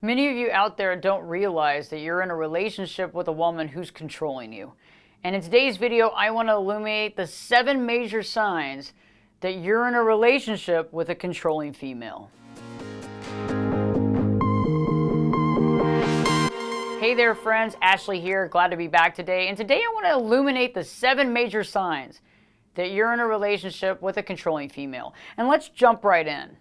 Many of you out there don't realize that you're in a relationship with a woman who's controlling you. And in today's video, I want to illuminate the 7 major signs that you're in a relationship with a controlling female. Hey there friends, Ashley here, glad to be back today. And today I want to illuminate the 7 major signs that you're in a relationship with a controlling female. And let's jump right in.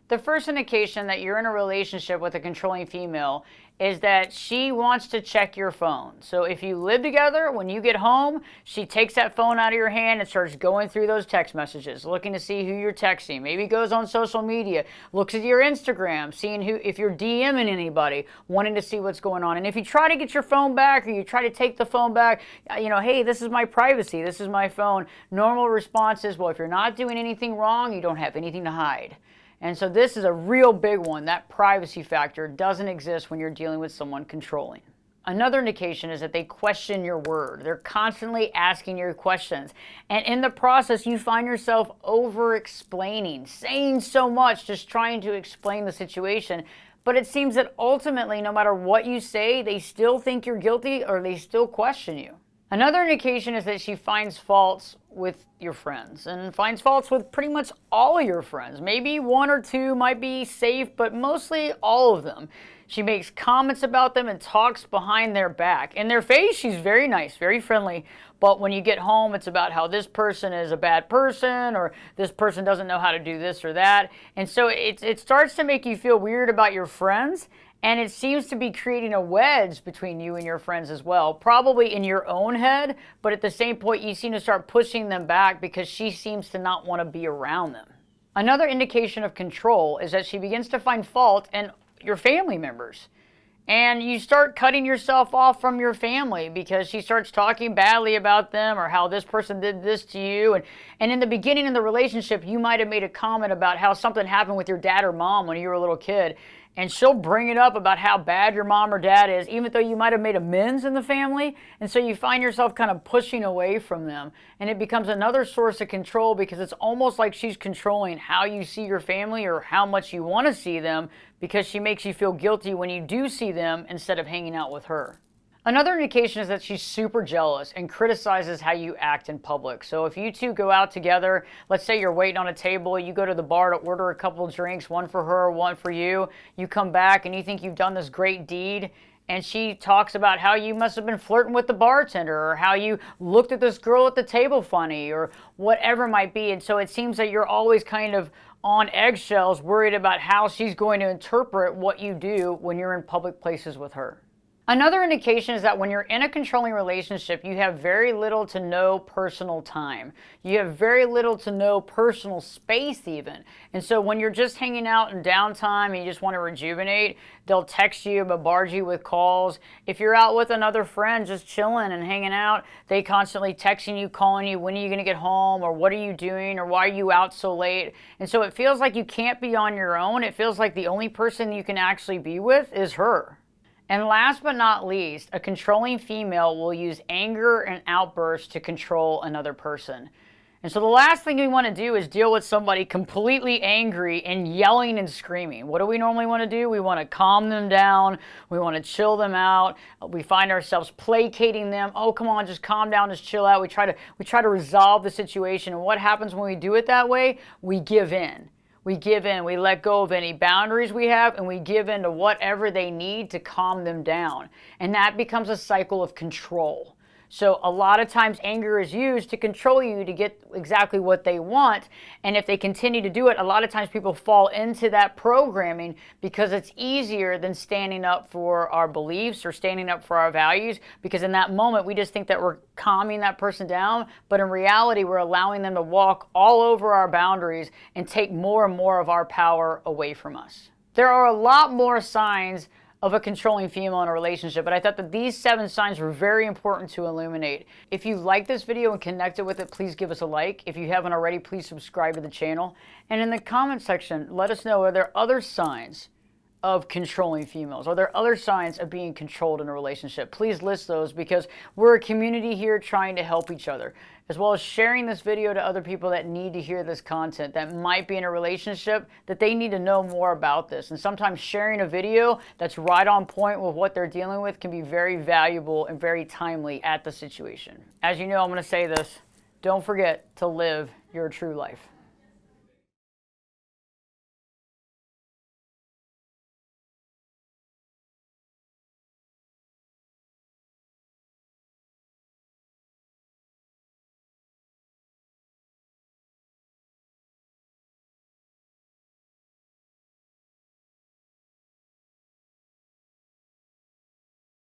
The first indication that you're in a relationship with a controlling female is that she wants to check your phone. So if you live together, when you get home, she takes that phone out of your hand and starts going through those text messages, looking to see who you're texting. Maybe goes on social media, looks at your Instagram, seeing if you're DMing anybody, wanting to see what's going on. And if you try to get your phone back or you try to take the phone back, hey, this is my privacy, this is my phone. Normal response is, well, if you're not doing anything wrong, you don't have anything to hide. And so this is a real big one. That privacy factor doesn't exist when you're dealing with someone controlling. Another indication is that they question your word. They're constantly asking you questions. And in the process, you find yourself over-explaining, saying so much, just trying to explain the situation. But it seems that ultimately, no matter what you say, they still think you're guilty or they still question you. Another indication is that she finds faults with your friends and finds faults with pretty much all of your friends. Maybe 1 or 2 might be safe, but mostly all of them. She makes comments about them and talks behind their back. In their face, she's very nice, very friendly. But when you get home, it's about how this person is a bad person or this person doesn't know how to do this or that. And so it starts to make you feel weird about your friends. And it seems to be creating a wedge between you and your friends as well, probably in your own head, but at the same point, you seem to start pushing them back because she seems to not want to be around them. Another indication of control is that she begins to find fault in your family members. And you start cutting yourself off from your family because she starts talking badly about them or how this person did this to you. And in the beginning of the relationship, you might have made a comment about how something happened with your dad or mom when you were a little kid. And she'll bring it up about how bad your mom or dad is, even though you might have made amends in the family. And so you find yourself kind of pushing away from them. And it becomes another source of control because it's almost like she's controlling how you see your family or how much you want to see them because she makes you feel guilty when you do see them instead of hanging out with her. Another indication is that she's super jealous and criticizes how you act in public. So if you two go out together, let's say you're waiting on a table, you go to the bar to order a couple of drinks, one for her, one for you. You come back and you think you've done this great deed. And she talks about how you must have been flirting with the bartender or how you looked at this girl at the table funny or whatever it might be. And so it seems that you're always kind of on eggshells, worried about how she's going to interpret what you do when you're in public places with her. Another indication is that when you're in a controlling relationship, you have very little to no personal time. You have very little to no personal space even. And so when you're just hanging out in downtime and you just want to rejuvenate, they'll text you, bombard you with calls. If you're out with another friend just chilling and hanging out, they constantly texting you, calling you, when are you going to get home, or what are you doing, or why are you out so late? And so it feels like you can't be on your own. It feels like the only person you can actually be with is her. And last but not least, a controlling female will use anger and outbursts to control another person. And so the last thing we want to do is deal with somebody completely angry and yelling and screaming. What do we normally want to do? We want to calm them down. We want to chill them out. We find ourselves placating them. Oh, come on, just calm down, just chill out. We try to resolve the situation. And what happens when we do it that way? We give in. We give in, we let go of any boundaries we have, and we give in to whatever they need to calm them down. And that becomes a cycle of control. So a lot of times anger is used to control you to get exactly what they want. And if they continue to do it, a lot of times people fall into that programming because it's easier than standing up for our beliefs or standing up for our values. Because in that moment, we just think that we're calming that person down. But in reality, we're allowing them to walk all over our boundaries and take more and more of our power away from us. There are a lot more signs of a controlling female in a relationship, but I thought that these 7 signs were very important to illuminate. If you like this video and connected with it, please give us a like. If you haven't already, please subscribe to the channel. And in the comment section, let us know, are there other signs of controlling females? Are there other signs of being controlled in a relationship? Please list those, because we're a community here trying to help each other, as well as sharing this video to other people that need to hear this content, that might be in a relationship, that they need to know more about this. And sometimes sharing a video that's right on point with what they're dealing with can be very valuable and very timely at the situation. As you know, I'm going to say this: don't forget to live your true life.